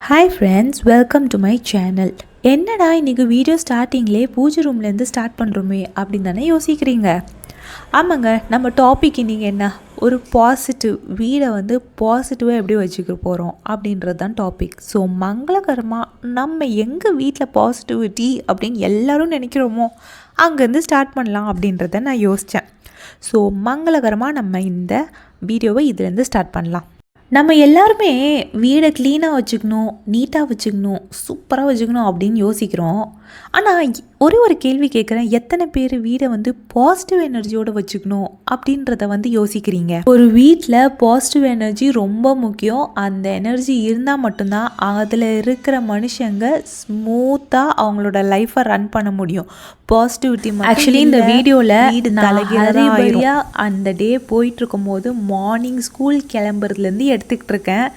Hi friends, welcome to my channel. என்னடா இன்றைக்கி video ஸ்டார்டிங்லேயே பூஜை ரூம்லேருந்து ஸ்டார்ட் பண்ணுறோமே அப்படின்னு தானே யோசிக்கிறீங்க. ஆமாங்க, நம்ம டாபிக் இன்றைக்கி என்ன, ஒரு பாசிட்டிவ் வீடை பாசிட்டிவாக எப்படி வச்சுக்க போகிறோம் அப்படின்றது தான் டாபிக். ஸோ மங்களகரமாக நம்ம எங்கள் வீட்டில் பாசிட்டிவிட்டி அப்படின்னு எல்லோரும் நினைக்கிறோமோ அங்கேருந்து ஸ்டார்ட் பண்ணலாம் அப்படின்றத நான் யோசித்தேன். ஸோ மங்களகரமாக நம்ம இந்த வீடியோவை இதுலேருந்து ஸ்டார்ட் பண்ணலாம். நம்ம எல்லாருமே வீடை க்ளீனாக வச்சுக்கணும், நீட்டாக வச்சுக்கணும், சூப்பராக வச்சுக்கணும் அப்படின்னு யோசிக்கிறோம். ஆனால் ஒரு கேள்வி கேட்குறேன், எத்தனை பேர் வீடை பாசிட்டிவ் எனர்ஜியோடு வச்சுக்கணும் அப்படின்றத யோசிக்கிறீங்க? ஒரு வீட்டில் பாசிட்டிவ் எனர்ஜி ரொம்ப முக்கியம். அந்த எனர்ஜி இருந்தால் மட்டும்தான் அதில் இருக்கிற மனுஷங்க ஸ்மூத்தாக அவங்களோட லைஃப்பை ரன் பண்ண முடியும். பாசிட்டிவிட்டி ஆக்சுவலி இந்த வீடியோவில் வீடு தலைகீழாக அந்த டே போயிட்டுருக்கும் போது மார்னிங் ஸ்கூல் கிளம்புறதுலேருந்து எடுத்துக்கிட்டு இருக்கேன்.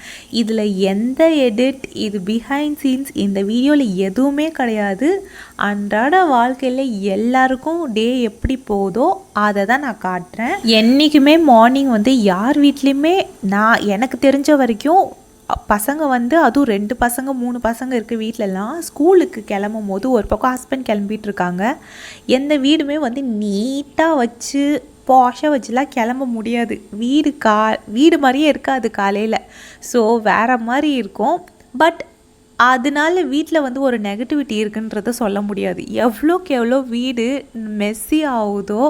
இதில் எந்த எடிட், இது பிஹைண்ட் சீன்ஸ் இந்த வீடியோவில் எதுவுமே கிடையாது. அன்றாட வாழ்க்கையில் எல்லாருக்கும் டே எப்படி போதோ அதை தான் நான் காட்டுறேன். என்றைக்குமே மார்னிங் யார் வீட்லேயுமே நான் எனக்கு தெரிஞ்ச வரைக்கும் பசங்க அதுவும் 2 பசங்க 3 பசங்க இருக்குது வீட்டிலலாம், ஸ்கூலுக்கு கிளம்பும் போது ஒரு பக்கம் ஹஸ்பண்ட் கிளம்பிட்டு இருக்காங்க. எந்த வீடுமே நீட்டாக வச்சு பாஷாக வச்சுலாம் கிளம்ப முடியாது. வீடு மாதிரியே இருக்காது காலையில். ஸோ வேறு மாதிரி இருக்கும். பட் அதனால வீட்டில் ஒரு நெகட்டிவிட்டி இருக்குன்றத சொல்ல முடியாது. எவ்வளோக்கு எவ்வளோ வீடு மெஸ்ஸி ஆகுதோ,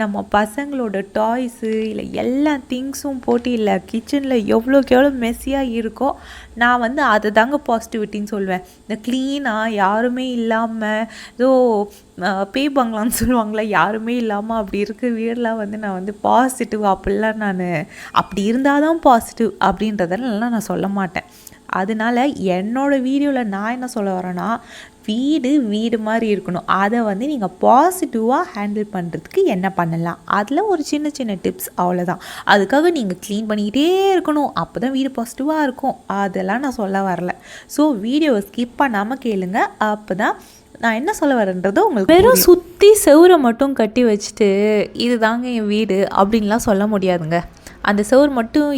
நம்ம பசங்களோட டாய்ஸு இல்லை எல்லா திங்ஸும் போட்டு இல்லை கிச்சனில் எவ்வளோக்கு எவ்வளோ மெஸ்ஸியாக இருக்கோ, நான் அதை தாங்க பாசிட்டிவிட்டின்னு சொல்வேன். இந்த க்ளீனாக யாருமே இல்லாமல் ஏதோ பேய் பங்களான்னு சொல்லுவாங்களே, யாருமே இல்லாமல் அப்படி இருக்க வீடெலாம் நான் பாசிட்டிவ் அப்படிலாம் நான் அப்படி இருந்தால் தான் பாசிட்டிவ் அப்படின்றதெல்லாம் நான் சொல்ல மாட்டேன். அதனால் என்னோடய வீடியோவில் நான் என்ன சொல்ல வரேன்னா, வீடு மாதிரி இருக்கணும். அதை நீங்கள் பாசிட்டிவாக ஹேண்டில் பண்ணுறதுக்கு என்ன பண்ணலாம், அதில் ஒரு சின்ன டிப்ஸ், அவ்வளோதான். அதுக்காக நீங்கள் க்ளீன் பண்ணிக்கிட்டே இருக்கணும், அப்போ தான் வீடு பாசிட்டிவாக இருக்கும், அதெல்லாம் நான் சொல்ல வரல. ஸோ வீடியோவை ஸ்கிப் பண்ணாமல் கேளுங்க, அப்போ தான் நான் என்ன சொல்ல வரேன்றது உங்களுக்கு. வெறும் சுற்றி செவுரை மட்டும் கட்டி வச்சுட்டு இது தாங்க என் வீடு அப்படின்லாம் சொல்ல முடியாதுங்க. அந்த செவுர் மட்டும்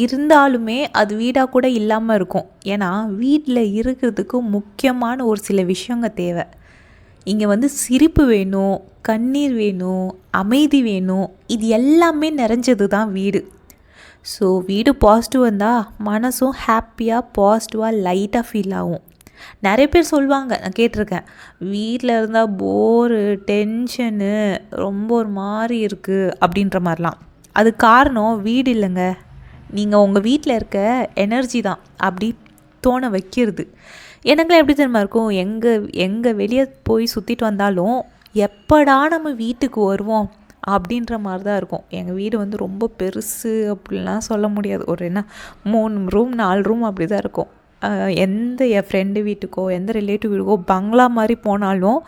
இருந்தாலுமே அது வீடாக கூட இல்லாமல் இருக்கும். ஏன்னா வீட்டில் இருக்கிறதுக்கு முக்கியமான ஒரு சில விஷயங்க தேவை. இங்கே சிரிப்பு வேணும், கண்ணீர் வேணும், அமைதி வேணும், இது எல்லாமே நிறைஞ்சது தான் வீடு. ஸோ வீடு பாசிட்டிவ் வந்தால் மனசும் ஹாப்பியாக பாசிட்டிவாக லைட்டாக ஃபீல் ஆகும். நிறைய பேர் சொல்லுவாங்க, நான் கேட்டிருக்கேன், வீட்டில் இருந்தால் போரு, டென்ஷனு, ரொம்ப ஒரு மாதிரி இருக்குது அப்படின்ற மாதிரிலாம். அது காரணம் வீடு இல்லைங்க, நீங்கள் உங்கள் வீட்டில் இருக்க எனர்ஜி தான் அப்படி தோண வைக்கிறது. எனக்குலாம் எப்படி தெரியுமா இருக்கும், எங்கே வெளியே போய் சுற்றிட்டு வந்தாலும் எப்படா நம்ம வீட்டுக்கு வருவோம் அப்படின்ற மாதிரி தான் இருக்கும். எங்கள் வீடு ரொம்ப பெருசு அப்படிலாம் சொல்ல முடியாது. ஒரு 3 ரூம் 4 ரூம் அப்படி தான் இருக்கும். என் ஃப்ரெண்டு வீட்டுக்கோ எந்த ரிலேட்டிவ் வீட்டுக்கோ பங்களா மாதிரி போனாலும்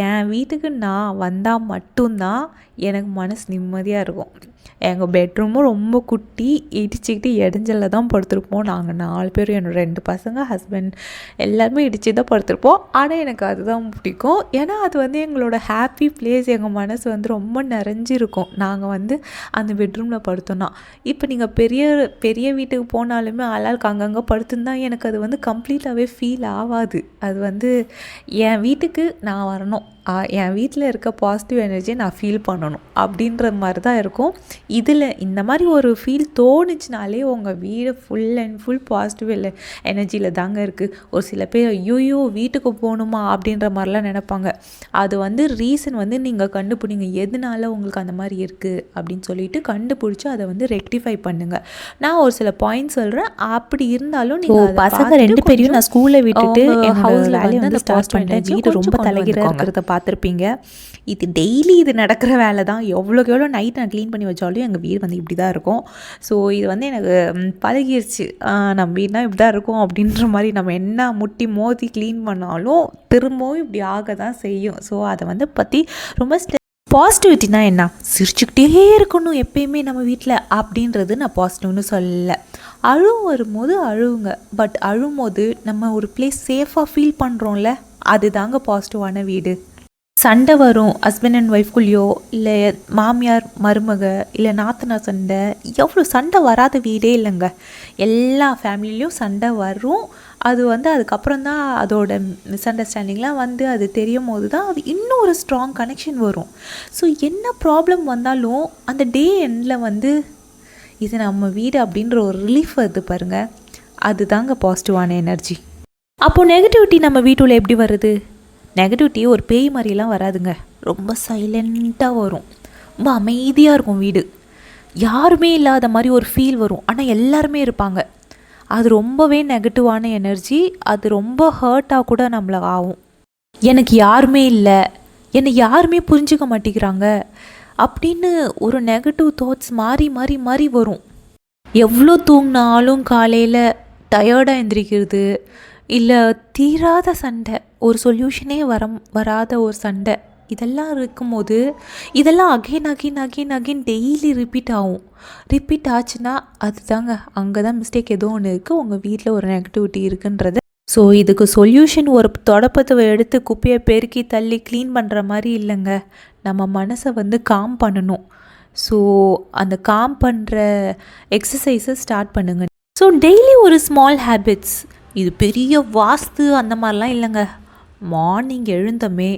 என் வீட்டுக்கு நான் வந்தால் மட்டும்தான் எனக்கு மனசு நிம்மதியாக இருக்கும். எங்கள் பெட்ரூமும் ரொம்ப குட்டி, இடிச்சிக்கிட்டு இடைஞ்சலில் தான் படுத்திருப்போம். நாங்கள் 4 பேரும், என்னோடய 2 பசங்க, ஹஸ்பண்ட் எல்லாருமே இடிச்சு தான் படுத்திருப்போம். ஆனால் எனக்கு அதுதான் பிடிக்கும். ஏன்னா அது எங்களோட ஹாப்பி பிளேஸ். எங்கள் மனசு ரொம்ப நிறைஞ்சிருக்கும் நாங்கள் அந்த பெட்ரூமில் படுத்தோன்னா. இப்போ நீங்கள் பெரிய வீட்டுக்கு போனாலுமே ஆளாளுக்கு அங்கங்கே படுத்துருந்தா எனக்கு அது கம்ப்ளீட்டாகவே ஃபீல் ஆகாது. அது என் வீட்டுக்கு நான் வரணும், என் வீட்டில் இருக்க பாசிட்டிவ் எனர்ஜியை நான் ஃபீல் பண்ணணும் அப்படின்ற மாதிரி தான் இருக்கும். இதில் இந்த மாதிரி ஒரு ஃபீல் தோணுச்சுனாலே உங்கள் வீடு ஃபுல் அண்ட் ஃபுல் பாசிட்டிவ் எனர்ஜியில் தாங்க இருக்குது. ஒரு சில பேர் ஐயோ வீட்டுக்கு போகணுமா அப்படின்ற மாதிரிலாம் நினைப்பாங்க. அது ரீசன் நீங்கள் கண்டுபிடிங்க, எதனால உங்களுக்கு அந்த மாதிரி இருக்குது அப்படின்னு சொல்லிட்டு கண்டுபிடிச்சி அதை ரெக்டிஃபை பண்ணுங்கள். நான் ஒரு சில பாயிண்ட் சொல்கிறேன். அப்படி இருந்தாலும் நீங்கள் பசங்க 2 பேரையும் நான் ஸ்கூலில் விட்டுட்டு ஹவுஸில் வேலையை ஸ்டார்ட் பண்ணிட்டேன். வீடு ரொம்ப தலைகீழாக இருக்கிறத பார்த்துருப்பீங்க. இது டெய்லி இது நடக்கிற வேலை தான். எவ்வளோக்கு எவ்வளோ நைட் நான் க்ளீன் பண்ணி வச்சாலும் எங்கள் வீடு இப்படி தான் இருக்கும். ஸோ இது எனக்கு பழகிடுச்சு. நம்ம வீடுனா இப்படி தான் இருக்கும் அப்படின்ற மாதிரி. நம்ம என்ன முட்டி மோதி க்ளீன் பண்ணாலும் திரும்பவும் இப்படி ஆக தான் செய்யும். ஸோ அதை பற்றி ரொம்ப பாசிட்டிவிட்டினா என்ன, சிரிச்சுக்கிட்டே இருக்கணும் எப்பயுமே நம்ம வீட்டில் அப்படின்றது நான் பாசிட்டிவ்னு சொல்லலை. வரும்போது அழுவுங்க, பட் அழும்போது நம்ம ஒரு பிளேஸ் சேஃபாக ஃபீல் பண்ணுறோம்ல, அது தாங்க பாசிட்டிவான வீடு. சண்டை வரும் ஹஸ்பண்ட் அண்ட் ஒய்ஃப்குள்ளேயோ, இல்லை மாமியார் மருமக, இல்லை நாத்தனார் சண்டை, எவ்வளோ சண்டை வராத வீடே இல்லைங்க. எல்லா ஃபேமிலிலையும் சண்டை வரும். அது வந்து அதுக்கப்புறம் தான் அதோட மிஸ் அண்டர்ஸ்டாண்டிங்லாம் வந்து அது தெரியும் போது தான் அது இன்னும் ஒரு ஸ்ட்ராங் கனெக்ஷன் வரும். ஸோ என்ன ப்ராப்ளம் வந்தாலும் அந்த டே எண்டில் வந்து இது நம்ம வீடு அப்படின்ற ஒரு ரிலீஃப் வருது பாருங்கள், அதுதாங்க பாசிட்டிவான எனர்ஜி. அப்போது நெகட்டிவிட்டி நம்ம வீட்டுள்ள எப்படி வருது? நெகட்டிவிட்டி ஒரு பேய் மாதிரிலாம் வராதுங்க, ரொம்ப சைலண்ட்டாக வரும், ரொம்ப அமைதியாக இருக்கும் வீடு, யாருமே இல்லாத மாதிரி ஒரு ஃபீல் வரும், ஆனால் எல்லாருமே இருப்பாங்க. அது ரொம்பவே நெகட்டிவான எனர்ஜி, அது ரொம்ப ஹர்ட்டாக கூட நம்மளை ஆகும். எனக்கு யாருமே இல்லை, என்னை யாருமே புரிஞ்சுக்க மாட்டேங்கிறாங்க அப்படின்னு ஒரு நெகட்டிவ் தாட்ஸ் மாறி மாறி மாறி வரும். எவ்வளோ தூங்கினாலும் காலையில் டயர்டாக எந்திரிக்கிறது, இல்லை தீராத சண்டை, ஒரு சொல்யூஷனே வராத ஒரு சண்டை, இதெல்லாம் இருக்கும்போது இதெல்லாம் அகெயின் டெய்லி ரிப்பீட் ஆகும். ரிப்பீட் ஆச்சுன்னா அதுதாங்க அங்கே தான் மிஸ்டேக் ஏதோ ஒன்று இருக்குது, உங்கள் வீட்டில் ஒரு நெகட்டிவிட்டி இருக்குன்றது. ஸோ இதுக்கு சொல்யூஷன் ஒரு தொடப்பத்தை எடுத்து குப்பையை பெருக்கி தள்ளி க்ளீன் பண்ணுற மாதிரி இல்லைங்க, நம்ம மனசை வந்து காம் பண்ணணும். ஸோ அந்த காம் பண்ணுற எக்ஸசைஸை ஸ்டார்ட் பண்ணுங்க. ஸோ டெய்லி ஒரு ஸ்மால் ஹேபிட்ஸ், இது பெரிய வாஸ்து அந்த மாதிரிலாம் இல்லைங்க. மார்னிங் எழுந்தமே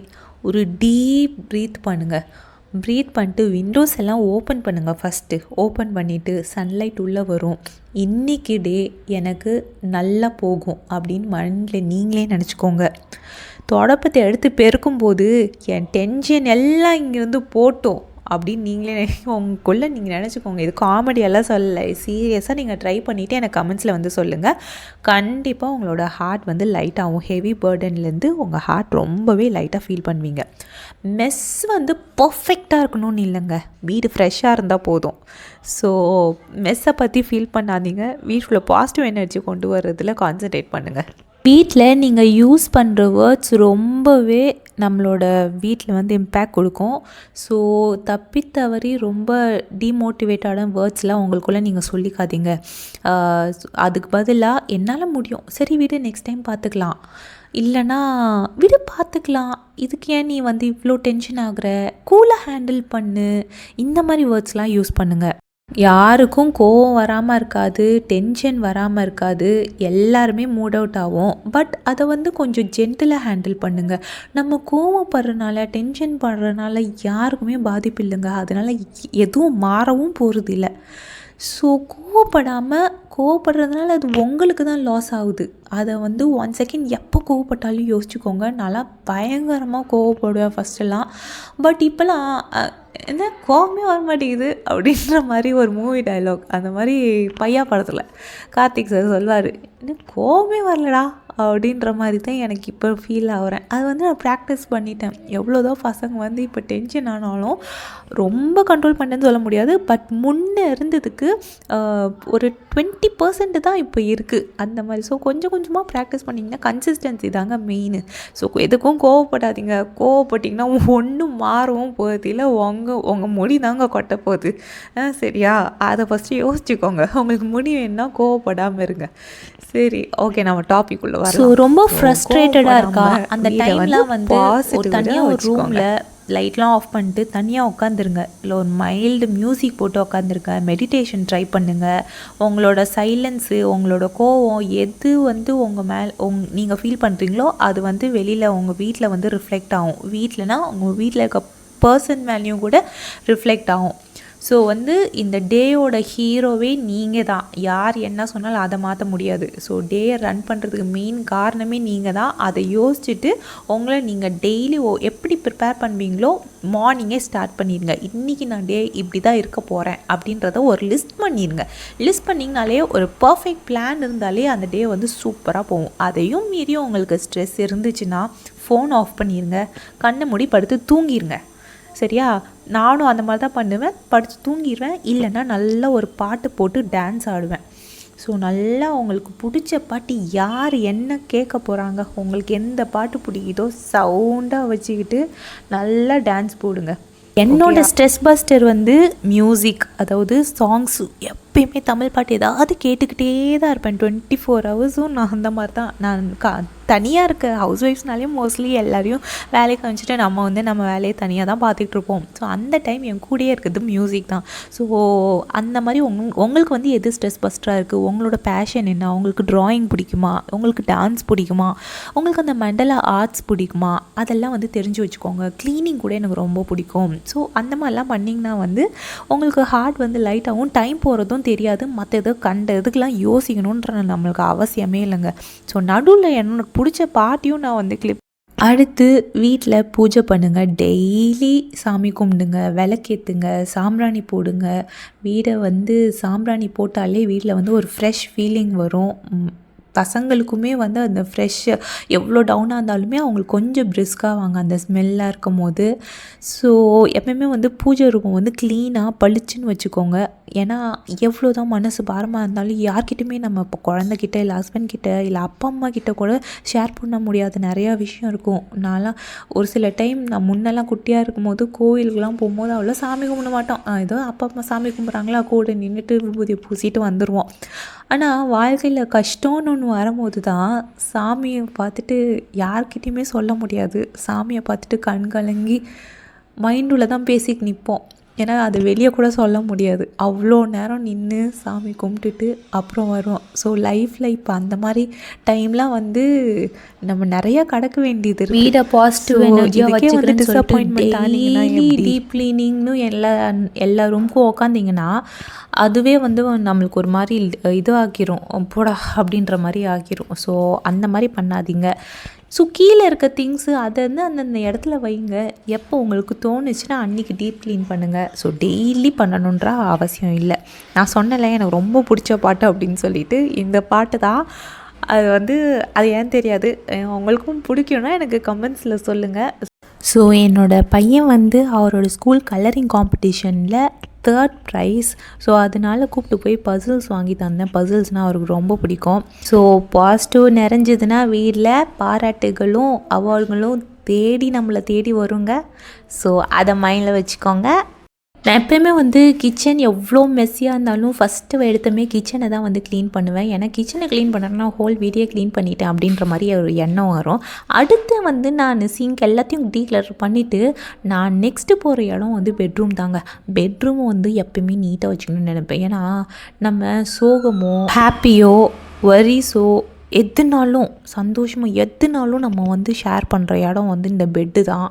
ஒரு டீப் ப்ரீத் பண்ணுங்கள். ப்ரீத் பண்ணிட்டு விண்டோஸ் எல்லாம் ஓப்பன் பண்ணுங்கள். ஃபஸ்ட்டு ஓப்பன் பண்ணிவிட்டு சன்லைட் உள்ளே வரும், இன்றைக்கி டே எனக்கு நல்லா போகும் அப்படின்னு மைண்டில் நீங்களே நினச்சிக்கோங்க. தொடப்பத்தை எடுத்து பெருக்கும்போது என் டென்ஷன் எல்லாம் இங்கேருந்து போட்டோம் அப்படின்னு நீங்களே உங்களுக்குள்ளே நீங்கள் நினச்சிக்கோங்க. இது காமெடியெல்லாம் சொல்லலை, சீரியஸாக நீங்கள் ட்ரை பண்ணிவிட்டு எனக்கு கமெண்ட்ஸில் வந்து சொல்லுங்கள். கண்டிப்பாக உங்களோட ஹார்ட் வந்து லைட்டாகும், ஹெவி பேர்டன்லேருந்து உங்கள் ஹார்ட் ரொம்பவே லைட்டாக ஃபீல் பண்ணுவீங்க. மெஸ் வந்து பர்ஃபெக்டாக இருக்கணும்னு இல்லைங்க, வீடு ஃப்ரெஷ்ஷாக இருந்தால் போதும். ஸோ மெஸ்ஸை பற்றி ஃபீல் பண்ணாதீங்க, வீட்டில் பாசிட்டிவ் எனர்ஜி கொண்டு வர்றதில் கான்சன்ட்ரேட் பண்ணுங்கள். வீட்டில் நீங்கள் யூஸ் பண்ணுற வேர்ட்ஸ் ரொம்பவே நம்மளோட வீட்டில் வந்து இம்பேக்ட் கொடுக்கும். ஸோ தப்பித்தவறி ரொம்ப டிமோட்டிவேட்டான வேர்ட்ஸ்லாம் உங்களுக்குள்ளே நீங்கள் சொல்லிக்காதீங்க. அதுக்கு பதிலாக என்னால் முடியும், சரி விடு நெக்ஸ்ட் டைம் பார்த்துக்கலாம், இல்லைனா விடு பார்த்துக்கலாம், இதுக்கு ஏன் நீ வந்து இவ்வளோ டென்ஷன் ஆகுற, கூலாக ஹேண்டில் பண்ணு, இந்த மாதிரி வேர்ட்ஸ்லாம் யூஸ் பண்ணுங்கள். யாருக்கும் கோவம் வராமல் இருக்காது, டென்ஷன் வராமல் இருக்காது, எல்லாருமே மூட் அவுட் ஆகும். பட் அதை வந்து கொஞ்சம் ஜென்டிலாக ஹேண்டில் பண்ணுங்கள். நம்ம கோவப்படுறதுனால டென்ஷன் படுறதுனால யாருக்குமே பாதிப்பு இல்லைங்க, அதனால் எதுவும் மாறவும் போகிறது இல்லை. ஸோ கோவப்படுறதுனால அது உங்களுக்கு தான் லாஸ் ஆகுது. அதை வந்து 1 செகண்ட் எப்போ கோவப்பட்டாலும் யோசிச்சுக்கோங்க. நல்லா பயங்கரமாக கோவப்படுவேன் ஃபஸ்ட்டெல்லாம், பட் இப்போலாம் என்ன கோவமே வர மாட்டேங்குது அப்படின்ற மாதிரி ஒரு மூவி டைலாக், அந்த மாதிரி பையா படத்தில் கார்த்திக் சார் சொல்வார், இன்னும் கோவமே வரலடா அப்படின்ற மாதிரி தான் எனக்கு இப்போ ஃபீல் ஆகிறேன். அது வந்து நான் ப்ராக்டிஸ் பண்ணிட்டேன். எவ்வளோதான் பசங்க வந்து இப்போ டென்ஷன் ஆனாலும் ரொம்ப கண்ட்ரோல் பண்ணேன்னு சொல்ல முடியாது, பட் முன்னே இருந்ததுக்கு ஒரு 20% தான் இப்போ இருக்குது அந்த மாதிரி. ஸோ கொஞ்சம் கொஞ்சமாக ப்ராக்டிஸ் பண்ணிங்கன்னா கன்சிஸ்டன்சி தாங்க மெயின். ஸோ எதுக்கும் கோவப்படாதீங்க, கோவப்பட்டிங்கன்னா ஒன்றும் மாறவும் போகிறது இல்லை, உங்கள் முடி தாங்க கொட்ட போகுது. சரியா, அதை ஃபஸ்ட்டு யோசிச்சுக்கோங்க. உங்களுக்கு முடி வேணுன்னா கோவப்படாமல் இருங்க. சரி, ஓகே, நம்ம டாபிக் உள்ள வரலாம். ஸோ ரொம்ப ஃப்ரஸ்ட்ரேட்டடாக இருக்கா அந்த டைம்லாம் வந்து ஒரு தனியாக ஒரு ரூமில் லைட்லாம் ஆஃப் பண்ணிட்டு தனியாக உட்காந்துருங்க, இல்லை ஒரு மைல்டு மியூசிக் போட்டு உட்காந்துருங்க, மெடிடேஷன் ட்ரை பண்ணுங்கள். உங்களோட சைலன்ஸு, உங்களோட கோவம் எது வந்து உங்கள் நீங்கள் ஃபீல் பண்ணுறீங்களோ அது வந்து வெளியில் உங்கள் வீட்டில் வந்து ரிஃப்ளெக்ட் ஆகும். வீட்டிலனா உங்கள் வீட்டில் இருக்க பர்சன் மேலேயும் கூட ரிஃப்ளெக்ட் ஆகும். ஸோ வந்து இந்த டேயோட ஹீரோவே நீங்கள் தான், யார் என்ன சொன்னாலும் அதை மாற்ற முடியாது. ஸோ டேயை ரன் பண்ணுறதுக்கு மெயின் காரணமே நீங்கள் தான். அதை யோசிச்சுட்டு உங்களை நீங்கள் டெய்லி எப்படி ப்ரிப்பேர் பண்ணுவீங்களோ மார்னிங்கே ஸ்டார்ட் பண்ணிடுங்க. இன்றைக்கி நான் டே இப்படி தான் இருக்க போகிறேன் அப்படின்றத ஒரு லிஸ்ட் பண்ணிடுங்க. லிஸ்ட் பண்ணிங்கனாலே ஒரு பர்ஃபெக்ட் பிளான் இருந்தாலே அந்த டே வந்து சூப்பராக போகும். அதையும் மீறியும் உங்களுக்கு ஸ்ட்ரெஸ் இருந்துச்சுன்னா ஃபோன் ஆஃப் பண்ணிடுங்க, கண்ணை மூடி படுத்து தூங்கிடுங்க. சரியா, நானும் அந்த மாதிரி தான் பண்ணுவேன், படித்து தூங்கிடுவேன். இல்லைன்னா நல்லா ஒரு பாட்டு போட்டு டான்ஸ் ஆடுவேன். ஸோ நல்லா உங்களுக்கு பிடிச்ச பாட்டு, யார் என்ன கேட்க போகிறாங்க, உங்களுக்கு எந்த பாட்டு பிடிக்குதோ சவுண்டாக வச்சுக்கிட்டு நல்லா டான்ஸ் போடுங்க. என்னோடய ஸ்ட்ரெஸ் பஸ்டர் வந்து மியூசிக், அதாவது சாங்ஸு எப்பயுமே தமிழ் பாட்டு ஏதாவது கேட்டுக்கிட்டே தான் இருப்பேன். 24 ஹவர்ஸும் நான் அந்த மாதிரி தான். நான் தனியாக இருக்க ஹவுஸ் ஒய்ஃப்ஸ்னாலே மோஸ்ட்லி எல்லாரையும் வேலைக்கு அனுப்பிச்சிட்டு நம்ம வேலையை தனியாக தான் பார்த்துட்ருப்போம். ஸோ அந்த டைம் என் கூடயே இருக்கிறது மியூசிக் தான். ஸோ அந்த மாதிரி உங்களுக்கு வந்து எது ஸ்ட்ரெஸ் பஸ்டராக இருக்குது, உங்களோட பேஷன் என்ன, உங்களுக்கு ட்ராயிங் பிடிக்குமா, உங்களுக்கு டான்ஸ் பிடிக்குமா, உங்களுக்கு அந்த மண்டலா ஆர்ட்ஸ் பிடிக்குமா, அதெல்லாம் வந்து தெரிஞ்சு வச்சுக்கோங்க. க்ளீனிங் கூட எனக்கு ரொம்ப பிடிக்கும். ஸோ அந்த மாதிரிலாம் பண்ணிங்கன்னா வந்து உங்களுக்கு ஹார்ட் வந்து லைட்டாகவும் டைம் போகிறதும் தெரியாது. மற்ற இதுக்கெல்லாம் யோசிக்கணுன்ற நம்மளுக்கு அவசியமே இல்லைங்க. ஸோ நடுவில் எனக்கு பிடிச்ச பாட்டையும் நான் வந்து கிளிப் அடுத்து வீட்டில் பூஜை பண்ணுங்கள். டெய்லி சாமி கும்பிடுங்க, விளக்கேற்றுங்க, சாம்பிராணி போடுங்க. வீடை வந்து சாம்பிராணி போட்டாலே வீட்டில் வந்து ஒரு ஃப்ரெஷ் ஃபீலிங் வரும். பசங்களுக்குமே வந்து அந்த ஃப்ரெஷ்ஷு எவ்வளோ டவுனாக இருந்தாலுமே அவங்களுக்கு கொஞ்சம் பிரிஸ்காக வாங்க அந்த ஸ்மெல்லாக இருக்கும் போது. ஸோ எப்பயுமே வந்து பூஜை ரூம் வந்து க்ளீனாக பளிச்சுன்னு வச்சுக்கோங்க. ஏன்னா எவ்வளோ தான் மனசு பாரமாக இருந்தாலும் யார்கிட்டையுமே நம்ம இப்போ குழந்தைகிட்ட இல்லை ஹஸ்பண்ட் கிட்ட இல்லை அப்பா அம்மா கிட்ட கூட ஷேர் பண்ண முடியாத நிறையா விஷயம் இருக்கும். நான்லாம் ஒரு சில டைம் நான் முன்னெல்லாம் குட்டியாக இருக்கும்போது கோவிலுக்கெலாம் போகும்போது அவ்வளோ சாமி கும்பிட மாட்டோம். ஏதோ அப்பா அம்மா சாமி கும்பிட்றாங்களா கூட நின்றுட்டு விபூதியை பூசிட்டு வந்துடுவோம். ஆனால் வாழ்க்கையில் கஷ்டம்னு ஒன்று வரும்போது தான் சாமியை பார்த்துட்டு யார்கிட்டையுமே சொல்ல முடியாது. சாமியை பார்த்துட்டு கண் கலங்கி மைண்டுள்ள தான் பேசிட்டு நிற்போம். ஏன்னா அது வெளியே கூட சொல்ல முடியாது. அவ்வளோ நேரம் நின்று சாமி கும்பிட்டுட்டு அப்புறம் வரும். ஸோ லைஃப்பில் இப்போ அந்த மாதிரி டைம்லாம் வந்து நம்ம நிறையா கடக்க வேண்டியது இருக்குது. வீடை பாசிட்டிவ் எனர்ஜியாக வச்சுக்கிட்டு டிசப்பாயின்மெண்ட் ஆனீங்கன்னா டீப் க்ளீனிங்னு எல்லா ரூமுக்கும் உக்காந்திங்கன்னா அதுவே வந்து நம்மளுக்கு ஒரு மாதிரி இது ஆக்கிரும், போடா அப்படின்ற மாதிரி ஆக்கிரும். ஸோ அந்த மாதிரி பண்ணாதீங்க. ஸோ கீழே இருக்க திங்ஸு அதை வந்து அந்தந்த இடத்துல வைங்க. எப்போ உங்களுக்கு தோணுச்சுன்னா அன்றைக்கி டீப் க்ளீன் பண்ணுங்கள். ஸோ டெய்லி பண்ணணுன்ற அவசியம் இல்லை. நான் சொன்னல எனக்கு ரொம்ப பிடிச்ச பாட்டு அப்படின்னு சொல்லிட்டு இந்த பாட்டு தான். அது ஏன் தெரியாது, உங்களுக்கும் பிடிக்கும்னா எனக்கு கமெண்ட்ஸில் சொல்லுங்கள். ஸோ என்னோடய பையன் வந்து அவரோட ஸ்கூல் கலரிங் காம்படிஷனில் 3rd ப்ரைஸ். ஸோ அதனால் கூப்பிட்டு போய் பசில்ஸ் வாங்கி தந்தேன். பசில்ஸ்னால் அவருக்கு ரொம்ப பிடிக்கும். ஸோ பாசிட்டிவ் நிறைஞ்சதுன்னா வீட்டில் பாராட்டுகளும் அவார்டுகளும் நம்மளை தேடி வருங்க. ஸோ அதை மைண்டில் வச்சுக்கோங்க. நான் எப்போயுமே வந்து கிச்சன் எவ்வளோ மெஸ்ஸியாக இருந்தாலும் ஃபஸ்ட்டு எடுத்தமே கிச்சனை தான் வந்து க்ளீன் பண்ணுவேன். ஏன்னா கிச்சனை க்ளீன் பண்ணேன்னா ஹோல் வீடியோ க்ளீன் பண்ணிட்டேன் அப்படின்ற மாதிரி ஒரு எண்ணம் வரும். அடுத்து வந்து நான் சிங்க் எல்லாத்தையும் டீக்ளர் பண்ணிவிட்டு நான் நெக்ஸ்ட்டு போகிற இடம் வந்து பெட்ரூம் தாங்க. பெட்ரூமை வந்து எப்போயுமே நீட்டாக வச்சுக்கணும்னு நினைப்பேன். ஏன்னா நம்ம சோகமோ ஹாப்பியோ வரிஸோ எதுனாலும் சந்தோஷமாக எதுனாலும் நம்ம வந்து ஷேர் பண்ணுற இடம் வந்து இந்த பெட்டு தான்.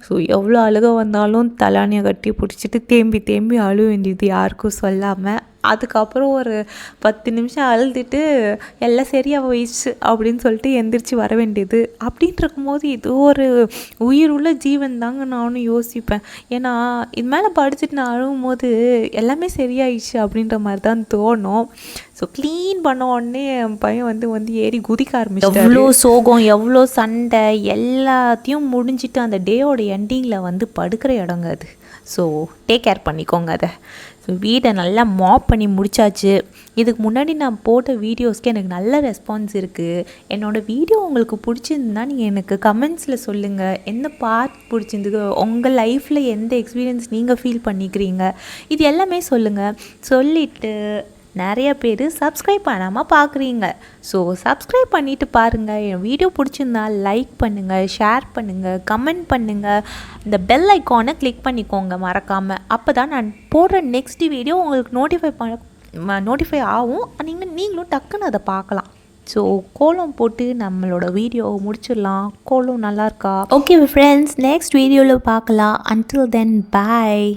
ஸோ எவ்வளோ அழுக வந்தாலும் தலானியை கட்டி பிடிச்சிட்டு தேம்பி அழுக வேண்டியது யாருக்கும் சொல்லாமல். அதுக்கப்புறம் ஒரு 10 நிமிஷம் அழுதுட்டு எல்லாம் சரியாக போயிடுச்சு அப்படின்னு சொல்லிட்டு எந்திரிச்சு வர வேண்டியது. அப்படின்ட்டு இருக்கும்போது இது ஒரு உயிர் உள்ள ஜீவன் தாங்க நானும் யோசிப்பேன். ஏன்னா இது மேலே படிச்சுட்டு நான் அழுகும் போது எல்லாமே சரியாயிடுச்சு அப்படின்ற மாதிரி தான் தோணும். ஸோ க்ளீன் பண்ண உடனே என் பையன் வந்து ஏறி குதிக்க ஆரம்பிச்சு. எவ்வளோ சோகம் எவ்வளோ சண்டை எல்லாத்தையும் முடிஞ்சிட்டு அந்த டேயோட எண்டிங்கில் வந்து படுக்கிற இடங்க அது. ஸோ டேக் கேர் பண்ணிக்கோங்க அதை. ஸோ வீடை நல்லா மாப் பண்ணி முடிச்சாச்சு. இதுக்கு முன்னாடி நான் போட்ட வீடியோஸ்க்கு எனக்கு நல்ல ரெஸ்பான்ஸ் இருக்குது. என்னோடய வீடியோ உங்களுக்கு பிடிச்சிருந்தா நீங்கள் எனக்கு கமெண்ட்ஸில் சொல்லுங்கள். எந்த பார்ட் பிடிச்சிருந்தது, உங்கள் லைஃப்பில் எந்த எக்ஸ்பீரியன்ஸ் நீங்கள் ஃபீல் பண்ணிக்கிறீங்க, இது எல்லாமே சொல்லுங்கள். சொல்லிவிட்டு நிறைய பேர் சப்ஸ்கிரைப் பண்ணாமல் பார்க்குறீங்க. ஸோ சப்ஸ்கிரைப் பண்ணிவிட்டு பாருங்கள். என் வீடியோ பிடிச்சிருந்தா லைக் பண்ணுங்கள், ஷேர் பண்ணுங்கள், கமெண்ட் பண்ணுங்கள். இந்த பெல் ஐக்கானை கிளிக் பண்ணிக்கோங்க மறக்காமல். அப்போ தான் நான் போடுற நெக்ஸ்ட் வீடியோ உங்களுக்கு நோட்டிஃபை ஆகும். நீங்களும் டக்குன்னு அதை பார்க்கலாம். ஸோ கோலம் போட்டு நம்மளோட வீடியோ முடிச்சிடலாம். கோலம் நல்லா இருக்கா? ஓகே ஃப்ரெண்ட்ஸ், நெக்ஸ்ட் வீடியோவில் பார்க்கலாம். அன்டில் தென் பாய்.